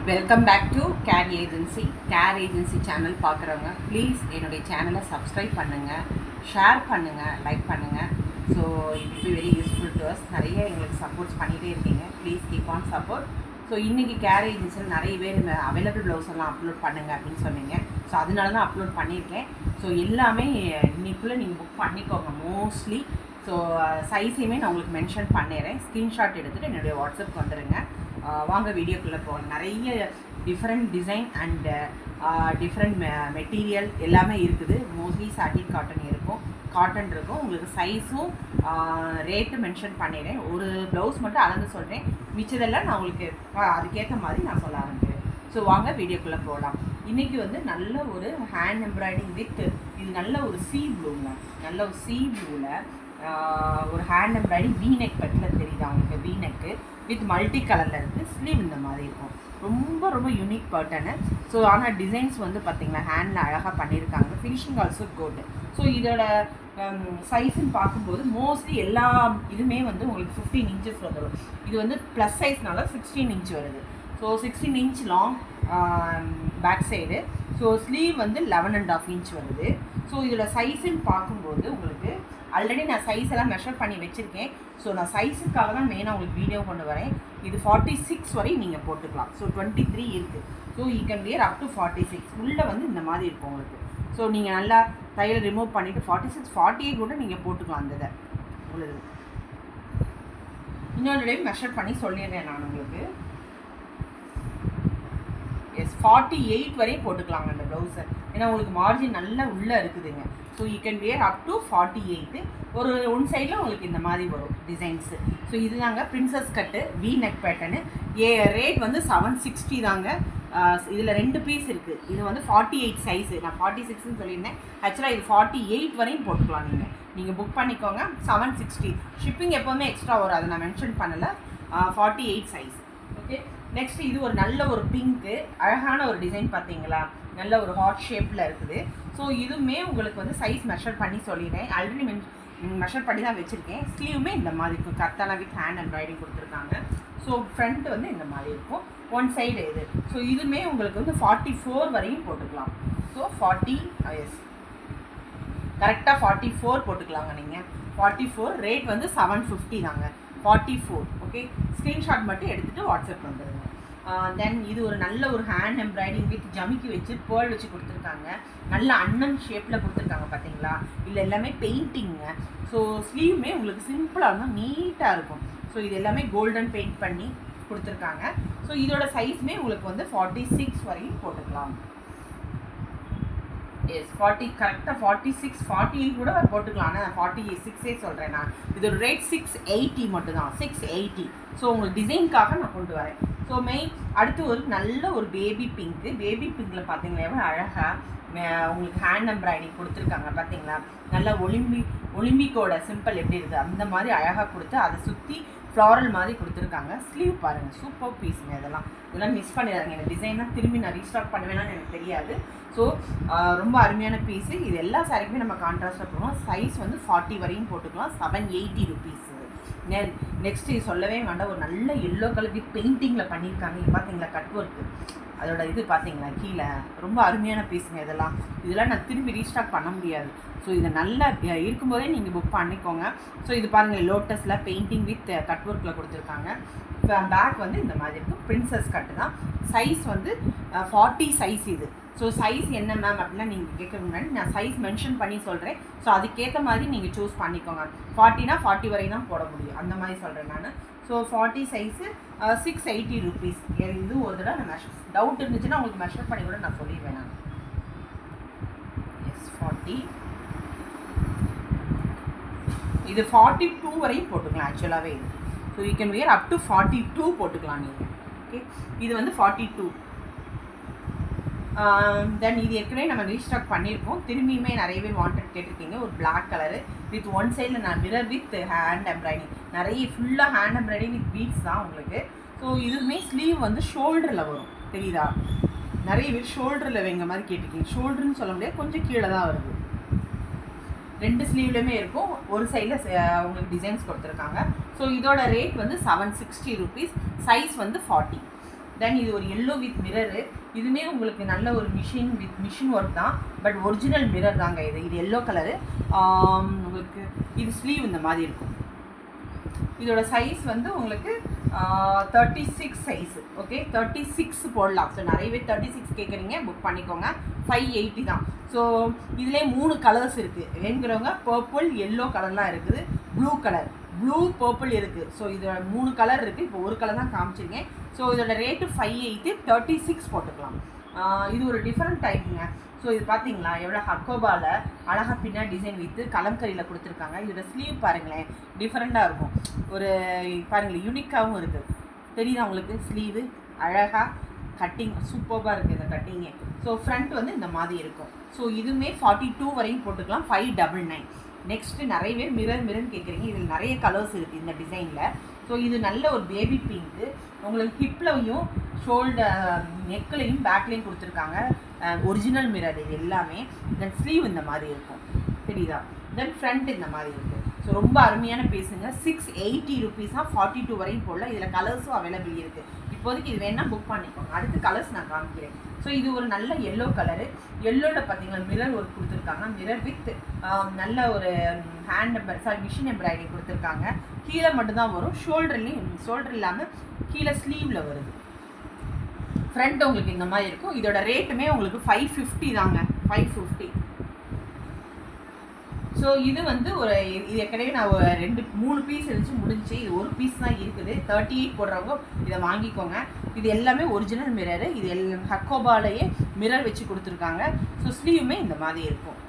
Welcome back to care agency channel பார்க்குறவங்க please என்னுடைய சேனலை சப்ஸ்கிரைப் பண்ணுங்கள், ஷேர் பண்ணுங்கள், லைக் பண்ணுங்கள். So it be very useful to us. நிறைய எங்களுக்கு சப்போர்ட்ஸ் பண்ணிகிட்டே இருக்கீங்க. Please keep on support. So இன்றைக்கி கேர் ஏஜென்சியில் நிறைய பேர் இந்த அவைலபிள் ப்ளவுஸ் எல்லாம் அப்லோட் பண்ணுங்கள் அப்படின்னு சொன்னீங்க. ஸோ அதனால தான் அப்லோட் பண்ணியிருக்கேன். ஸோ எல்லாமே இன்னைக்குள்ளே நீங்கள் புக் பண்ணிக்கோங்க மோஸ்ட்லி. ஸோ சைஸையுமே நான் உங்களுக்கு மென்ஷன் பண்ணிடுறேன். ஸ்க்ரீன்ஷாட் எடுத்துகிட்டு என்னுடைய வாட்ஸ்அப் வந்துடுங்க. வாங்க வீடியோக்குள்ளே போகலாம். நிறைய different design and different material எல்லாமே இருக்குது. மோஸ்ட்லி சாட்டின் காட்டன் இருக்கும், காட்டன் இருக்கும். உங்களுக்கு சைஸும் ரேட்டு மென்ஷன் பண்ணிடுறேன். ஒரு ப்ளவுஸ் மட்டும் அளந்து சொல்கிறேன், மிச்சதெல்லாம் நான் உங்களுக்கு அதுக்கேற்ற மாதிரி நான் சொல்ல ஆரம்பிக்கிறேன். ஸோ வாங்க வீடியோக்குள்ளே போகலாம். இன்றைக்கி வந்து நல்ல ஒரு ஹேண்ட் எம்ப்ராய்டிங் வித் இது நல்ல ஒரு ப்ளூங்க, நல்ல ஒரு ப்ளூவில் ஒரு ஹேண்ட் எம்ப்ராய்டிங் வீநெக் பட்டில் தெரியுது அவங்களுக்கு. வீநெக்கு வித் மல்டி கலரில் இருக்குது. ஸ்லீவ் இந்த மாதிரி இருக்கும். ரொம்ப ரொம்ப யூனிக் பேட்டர்னு. ஸோ ஆனால் டிசைன்ஸ் வந்து பார்த்திங்கன்னா ஹேண்டில் அழகாக பண்ணியிருக்காங்க. Finishing also good. ஸோ இதோட சைஸ்ன்னு பார்க்கும்போது மோஸ்ட்லி எல்லா இதுவுமே வந்து உங்களுக்கு 15 இன்ச்சஸ் வந்துடும். இது வந்து ப்ளஸ் சைஸ்னால 16 இன்ச் வருது. So 16 inch long back side. So sleeve வந்து 11.5 இன்ச் வருது. ஸோ இதோட சைஸுன்னு பார்க்கும்போது உங்களுக்கு ஆல்ரெடி நான் சைஸ் எல்லாம் மெஷர் பண்ணி வச்சுருக்கேன். ஸோ நான் சைஸுக்காக தான் மெயினாக உங்களுக்கு வீடியோ கொண்டு வரேன். இது 46 வரையும் நீங்கள் போட்டுக்கலாம். ஸோ 23 இருக்குது. So you can wear up to 46. உள்ளே வந்து இந்த மாதிரி இருக்கும் உங்களுக்கு. ஸோ நீங்கள் நல்லா தையல் ரிமூவ் பண்ணிவிட்டு 46, 48 கூட நீங்கள் போட்டுக்கலாம். அந்த இதை உள்ளது இன்னொரு டைம் மெஷர் பண்ணி சொல்லிடுறேன் நான் உங்களுக்கு. எஸ் 48 வரையும் போட்டுக்கலாங்க அந்த ப்ளவுஸை. ஏன்னா உங்களுக்கு மார்ஜின் நல்லா உள்ளே இருக்குதுங்க. So you can wear up to 48. ஒரு ஒன் சைடில் உங்களுக்கு இந்த மாதிரி வரும் டிசைன்ஸு. ஸோ இதுதாங்க princess cut we neck pattern. Rate வந்து 760 தாங்க. இதில் 2 பீஸ் இருக்குது. இது வந்து 48 சைஸு. நான் 46ன்னு சொல்லியிருந்தேன். ஆக்சுவலாக இது 48 வரையும் போட்டுக்கலாம். நீங்கள் புக் பண்ணிக்கோங்க. 760. ஷிப்பிங் எப்போவுமே எக்ஸ்ட்ரா வரும், அதை நான் மென்ஷன் பண்ணலை. 48 சைஸ். ஓகே. நெக்ஸ்ட் இது ஒரு நல்ல ஒரு பிங்க்கு அழகான ஒரு டிசைன் பார்த்தீங்களா, நல்ல ஒரு ஹார்ட் ஷேப்பில் இருக்குது. ஸோ இதுவுமே உங்களுக்கு வந்து சைஸ் மெஷர் பண்ணி சொல்லிடுறேன். ஆல்ரெடி மெஷர் பண்ணி தான் வச்சுருக்கேன். ஸ்லீவுமே இந்த மாதிரி இருக்கும். கர்த்தானா வித் ஹேண்ட் எம்ப்ராய்டிங் கொடுத்துருக்காங்க. ஸோ ஃப்ரண்ட் வந்து இந்த மாதிரி இருக்கும். ஒன் சைடு இது. ஸோ இதுவுமே உங்களுக்கு வந்து 44 வரையும் போட்டுக்கலாம். ஸோ 40 எஸ் கரெக்டாக 44 போட்டுக்கலாங்க நீங்கள். 44 ரேட் வந்து 750 தாங்க. 44 ஓகே. ஸ்க்ரீன்ஷாட் மட்டும் எடுத்துகிட்டு வாட்ஸ்அப் வந்துடுங்க. தென் இது ஒரு நல்ல ஒரு ஹேண்ட் எம்ப்ராய்டிங் வித் ஜமிக்கி வச்சு பேர்ல் வச்சு கொடுத்துருக்காங்க. நல்ல அண்ணன் ஷேப்பில் கொடுத்துருக்காங்க பார்த்தீங்களா. இல்லை எல்லாமே பெயிண்டிங்க. ஸோ ஸ்லீவுமே உங்களுக்கு சிம்பிளாக இருந்தால் நீட்டாக இருக்கும். ஸோ இது எல்லாமே கோல்டன் பெயிண்ட் பண்ணி கொடுத்துருக்காங்க. ஸோ இதோட சைஸுமே உங்களுக்கு வந்து 46 வரையும் போட்டுக்கலாம். எஸ் 40 கரெக்டாக 46, 48 கூட போட்டுக்கலாம். ஆனால் 46 சொல்கிறேன் நான். இதோட ரேட் 680 மட்டும்தான். 680. ஸோ உங்களுக்கு டிசைனுக்காக நான் கொண்டு வரேன். ஸோ அடுத்து ஒரு நல்ல ஒரு பேபி பிங்க்கு. பேபி பிங்க்கில் பார்த்தீங்கன்னா எவ்வளோ அழகாக உங்களுக்கு ஹேண்ட் எம்ப்ராய்டிங் கொடுத்துருக்காங்க பார்த்தீங்களா. நல்லா ஒலிம்பிக்கோட சிம்பிள் எப்படி இருக்குது அந்த மாதிரி அழகாக கொடுத்து அதை சுற்றி ஃப்ளாரல் மாதிரி கொடுத்துருக்காங்க. ஸ்லீவ் பாருங்கள், சூப்பர் பீஸுங்க. இதெல்லாம் மிஸ் பண்ணிடுறாங்க. இந்த டிசைனாக திரும்பி நான் ரீஸ்டாக் பண்ணுவேனான்னு எனக்கு தெரியாது. ஸோ ரொம்ப அருமையான பீஸு. இது எல்லா சாரிக்குமே நம்ம கான்ட்ராஸ்டாக போடுவோம். சைஸ் வந்து 40 வரையும் போட்டுக்கலாம். 780 ருபீஸ். நெக்ஸ்ட் இது சொல்லவே வேண்டாம். ஒரு நல்ல எல்லோ கலர் வித் பெயிண்டிங்கில் பண்ணியிருக்காங்க. இது பார்த்தீங்களா கட் ஒர்க்கு, அதோட இது பார்த்தீங்களா கீழே. ரொம்ப அருமையான பீஸுங்க. இதெல்லாம் நான் திரும்பி ரீஸ்டாக் பண்ண முடியாது. ஸோ இதை நல்லா இருக்கும்போதே நீங்கள் புக் பண்ணிக்கோங்க. ஸோ இது பாருங்கள் லோட்டஸில் பெயிண்டிங் வித் கட் ஒர்க்கில் கொடுத்துருக்காங்க. பேக் வந்து இந்த மாதிரி இருக்கும். பிரின்சஸ் கட்டு தான். சைஸ் வந்து 40 சைஸ் இது. ஸோ சைஸ் என்ன மேம் அப்படின்னா நீங்கள் கேட்க முன்னாடி நான் சைஸ் மென்ஷன் பண்ணி சொல்கிறேன். ஸோ அதுக்கேற்ற மாதிரி நீங்கள் சூஸ் பண்ணிக்கோங்க. 40னா 40 வரையும் தான் போட முடியும், அந்த மாதிரி சொல்கிறேன் நான். So 40 size 680 rupees. இது ஒரு தடவை நான் டவுட் இருந்துச்சுன்னா உங்களுக்கு மெஷர் பண்ணி கூட நான் சொல்லிடுவேன் நான். எஸ் 40. இது 42 வரையும் போட்டுக்கலாம் ஆக்சுவலாகவே இது. So you can wear up to 42 போட்டுக்கலாம் நீங்கள். ஓகே. இது வந்து 42. தென் இது ஏற்கனவே நம்ம ரீஸ்டாக் பண்ணியிருக்கோம். திரும்பியுமே நிறைய பேர் வாண்டட் கேட்டிருக்கீங்க. ஒரு பிளாக் கலரு வித் ஒன் சைடில் நான் மிரர் வித் ஹேண்ட் எம்ப்ராய்டிங், நிறைய ஃபுல்லாக ஹேண்ட் எம்ப்ராய்டிங் வித் பீட்ஸ் தான் உங்களுக்கு. ஸோ இதுவுமே ஸ்லீவ் வந்து ஷோல்டரில் வரும், தெரியுதா. நிறைய பேர் ஷோல்டரில் வைங்க மாதிரி கேட்டிருக்கீங்க. ஷோல்டர்னு சொல்ல முடியாது, கொஞ்சம் கீழே தான் வருது. 2 ஸ்லீவ்லையுமே இருக்கும். ஒரு சைடில் உங்களுக்கு டிசைன்ஸ் கொடுத்துருக்காங்க. ஸோ இதோட ரேட் வந்து 760 ருபீஸ். சைஸ் வந்து 40. தென் இது ஒரு எல்லோ வித் மிரரு. இதுவுமே உங்களுக்கு நல்ல ஒரு மிஷின் ஒர்க் தான், பட் ஒரிஜினல் மிரர் தாங்க இது. இது எல்லோ கலரு. உங்களுக்கு இது ஸ்லீவ் இந்த மாதிரி இருக்கும். இதோட சைஸ் வந்து உங்களுக்கு 36 சைஸு. ஓகே, 36 போடலாம். ஸோ நிறைய பேர் 36 கேட்குறீங்க, புக் பண்ணிக்கோங்க. 580 தான். ஸோ இதிலே 3 கலர்ஸ் இருக்குது. வேணுங்கிறவங்க பர்பிள், எல்லோ கலர்லாம் இருக்குது, ப்ளூ கலர், ப்ளூ பர்பிள் இருக்குது. ஸோ இதோட 3 கலர் இருக்குது. இப்போ ஒரு கலர் தான் காமிச்சிருக்கேன். ஸோ இதோட ரேட்டு 580, 36 போட்டுக்கலாம். இது ஒரு டிஃப்ரெண்ட் டைப்புங்க. ஸோ இது பார்த்தீங்களா எவ்வளோ ஹக்கோபாவில் அழகாக பின்னாடி டிசைன் வித்து கலம்கரியில் கொடுத்துருக்காங்க. இதோட ஸ்லீவ் பாருங்களேன், டிஃப்ரெண்ட்டாக இருக்கும். ஒரு பாருங்களேன், யூனிக்காகவும் இருக்குது. தெரியுதா உங்களுக்கு? ஸ்லீவு அழகாக கட்டிங் சூப்பராக இருக்குது இந்த கட்டிங்கே. ஸோ ஃப்ரண்ட் வந்து இந்த மாதிரி இருக்கும். ஸோ இதுவுமே 42 வரையும் போட்டுக்கலாம். 599. நெக்ஸ்ட்டு நிறைய பேர் மிரர்னு கேட்குறீங்க. இதில் நிறைய கலர்ஸ் இருக்குது இந்த டிசைனில். ஸோ இது நல்ல ஒரு பேபி பிங்க்கு. உங்களுக்கு ஹிப்லையும் ஷோல்டர் நெக்லையும் பேக்லேயும் கொடுத்துருக்காங்க. ஒரிஜினல் மிரர் இது எல்லாமே. தென் ஸ்லீவ் இந்த மாதிரி இருக்கும், தெரியுதா? தென் ஃப்ரண்ட் இந்த மாதிரி இருக்குது. ஸோ ரொம்ப அருமையான பீஸுங்க. 680 ருபீஸ் தான். 42 வரையும் போடல. இதில் கலர்ஸும் அவைலபிள் இருக்குது. இப்போதைக்கு இது வேணால் புக் பண்ணிக்கோங்க. அடுத்து கலர்ஸ் நான் காமிக்கிறேன். ஸோ இது ஒரு நல்ல எல்லோ கலரு. எல்லோவில் பார்த்தீங்கன்னா மிரர் ஒர்க் கொடுத்துருக்காங்க. மிரர் வித் நல்ல ஒரு மிஷின் எம்ப்ராய்டரி கொடுத்துருக்காங்க. கீழே மட்டும்தான் வரும், ஷோல்டர் இல்லாமல் கீழே ஸ்லீவில் வருது. ஃப்ரண்ட் உங்களுக்கு இந்த மாதிரி இருக்கும். இதோட ரேட்டுமே உங்களுக்கு 550 தாங்க. 550. ஸோ இது வந்து இது ஏற்கனவே நான் ஒரு 3 பீஸ் இருந்துச்சு, முடிஞ்சு. இது ஒரு பீஸ் தான் இருக்குது. 38 போடுறவங்க இதை வாங்கிக்கோங்க. இது எல்லாமே ஒரிஜினல் மிரரு. இது ஹக்கோபாலேயே மிரர் வச்சு கொடுத்துருக்காங்க. ஸோ ஸ்லீவுமே இந்த மாதிரி இருக்கும்.